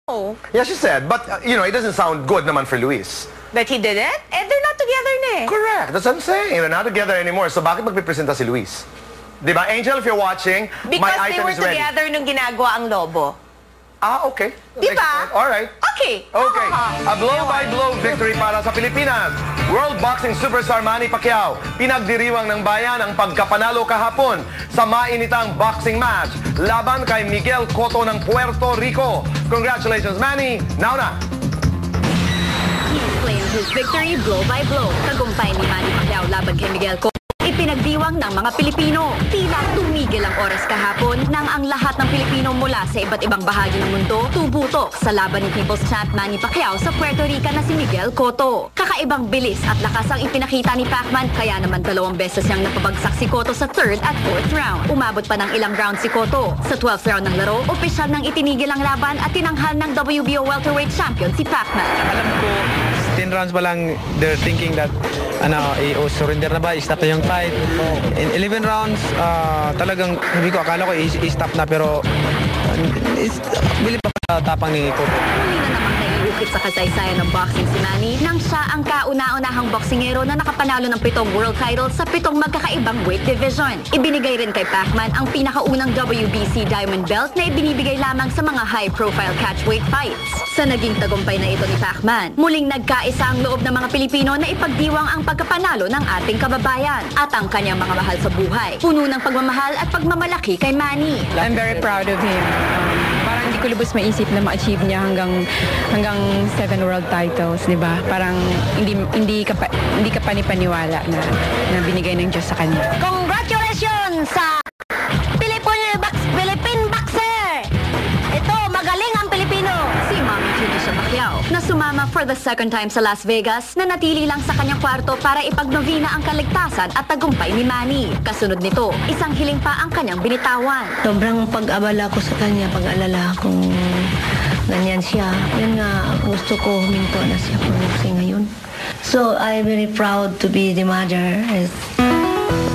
Oh, Yeah, she said, but you know, it doesn't sound good naman for Luis. that he did it? Eh, they're not together na eh. Correct, that's what I'm saying. They're not together anymore. So bakit magpipresenta si Luis? Diba? Angel, if you're watching, my Because they item were is ready. together nung ginagawa ang Lobo. Ah, okay. Diba? All right. Okay. Okay, a blow-by-blow victory para sa Pilipinas. World Boxing Superstar Manny Pacquiao, pinagdiriwang ng bayan ang pagkapanalo kahapon sa mainitang boxing match laban kay Miguel Cotto ng Puerto Rico. Congratulations, Manny. Now na. He claimed his victory blow by blow. Tagumpay ni Manny Pacquiao laban kay Miguel Cotto. Ipinagdiwang ng mga Pilipino. Tila tumigil ang oras kahapon nang ang lahat ng Pilipino mula sa iba't ibang bahagi ng mundo tubutok sa laban ni People's Champ Manny Pacquiao sa Puerto Rican na si Miguel Cotto. Kakaibang bilis at lakas ang ipinakita ni Pacman, kaya naman 2 beses niyang napabagsak si Cotto sa 3rd at 4th round. Umabot pa ng ilang round si Cotto. Sa 12th round ng laro, opisyal nang itinigil ang laban at tinanghal ng WBO welterweight champion si Pacman. Alam ko, 10 rounds pa lang, they're thinking that surrender na ba, i-stop na yung fight. In 11 rounds, talagang hindi ko akala ko i-stop na, pero bilib pa tapang ni Cotto. Muli na namang naiukit sa kasaysayan ng boxing si Manny nang siya ang kauna-unahang boksingero na nakapanalo ng 7 world titles sa 7 magkakaibang weight division. Ibinigay rin kay Pacman ang pinakaunang WBC Diamond Belt na ibinibigay lamang sa mga high-profile catchweight fights. Sa naging tagumpay na ito ni Pacman, muling nagkaisa ang loob ng mga Pilipino na ipagdiwang ang pagkapanalo ng ating kababayan at ang kanyang mga mahal sa buhay. Puno ng pagmamahal at pagmamalaki kay Manny. I'm very proud of him. Parang hindi ko lubos maisip na ma-achieve niya hanggang 7 world titles, di ba? Parang hindi ka panipaniwala na binigay ng Diyos sa kanya. Congratulations sa Philippine Boxer! Ito, magaling ang Pilipino! Si Mami Janisha Pacquiao na sumama for the 2nd time sa Las Vegas na natili lang sa kanyang kwarto para ipagnovena ang kaligtasan at tagumpay ni Manny. Kasunod nito, isang hiling pa ang kanyang binitawan. Sobrang pag-abala ko sa kanya, pag-alala kung ganyan siya. Yun nga, gusto ko huminto na siya pag-boxing ngayon. So, I'm very proud to be the mother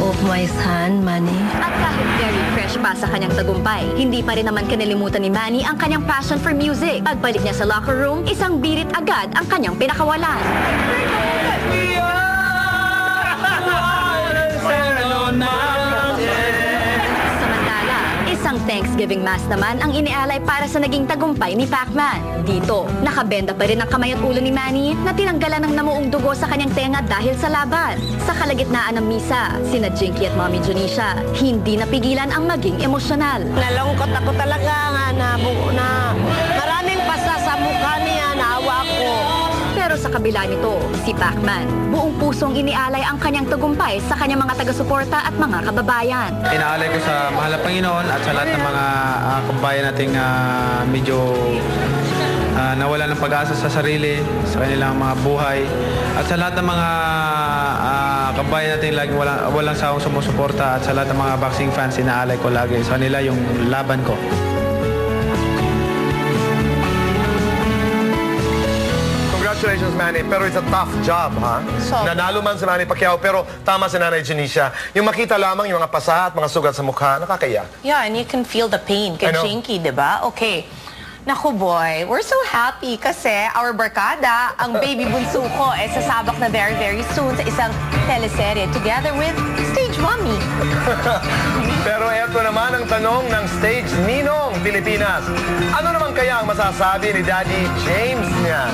of my son, Manny. At kahit very fresh pa sa kanyang tagumpay, hindi pa rin naman kanilimutan ni Manny ang kanyang passion for music. Pagbalik niya sa locker room, isang birit agad ang kanyang pinakawalan. Samantala, isang Thanksgiving Mass naman ang inialay para sa naging tagumpay ni Pacman. Dito, nakabenda pa rin ang kamay at ulo ni Manny na tinanggalan ng namuong dugo sa kanyang tenga dahil sa laban. Sa kalagitnaan ng misa, sina Jinky at Mommy Janisha, hindi napigilan ang maging emosyonal. Nalungkot ako talaga nga na maraming pasa sa mukha niya, naawa ako. Pero sa kabila nito, si Pacman, buong pusong inialay ang kanyang tagumpay sa kanyang mga taga-suporta at mga kababayan. Inaalay ko sa mahal na Panginoon at sa lahat ng mga kababayan nating medyo nawala ng pag-asa sa sarili, sa kanilang mga buhay, at sa lahat ng mga kababayan natin laging walang sawang sumusuporta, at sa lahat ng mga boxing fans, inaalay ko lagi sa kanila yung laban ko. Congratulations, Manny. Pero it's a tough job, ha? So, Nanalo man si Manny Pacquiao, pero tama si Nanay Janisha. Yung makita lamang yung mga pasa at mga sugat sa mukha, nakakaya. yeah, and you can feel the pain kay I know. Jinky, di ba? Okay. Naku boy, we're so happy kasi our barkada, ang baby bunso ko, sasabak na very, very soon sa isang teleserye together with Stage Mommy. Pero eto naman ang tanong ng Stage Ninong Pilipinas. Ano naman kaya ang masasabi ni Daddy James niya?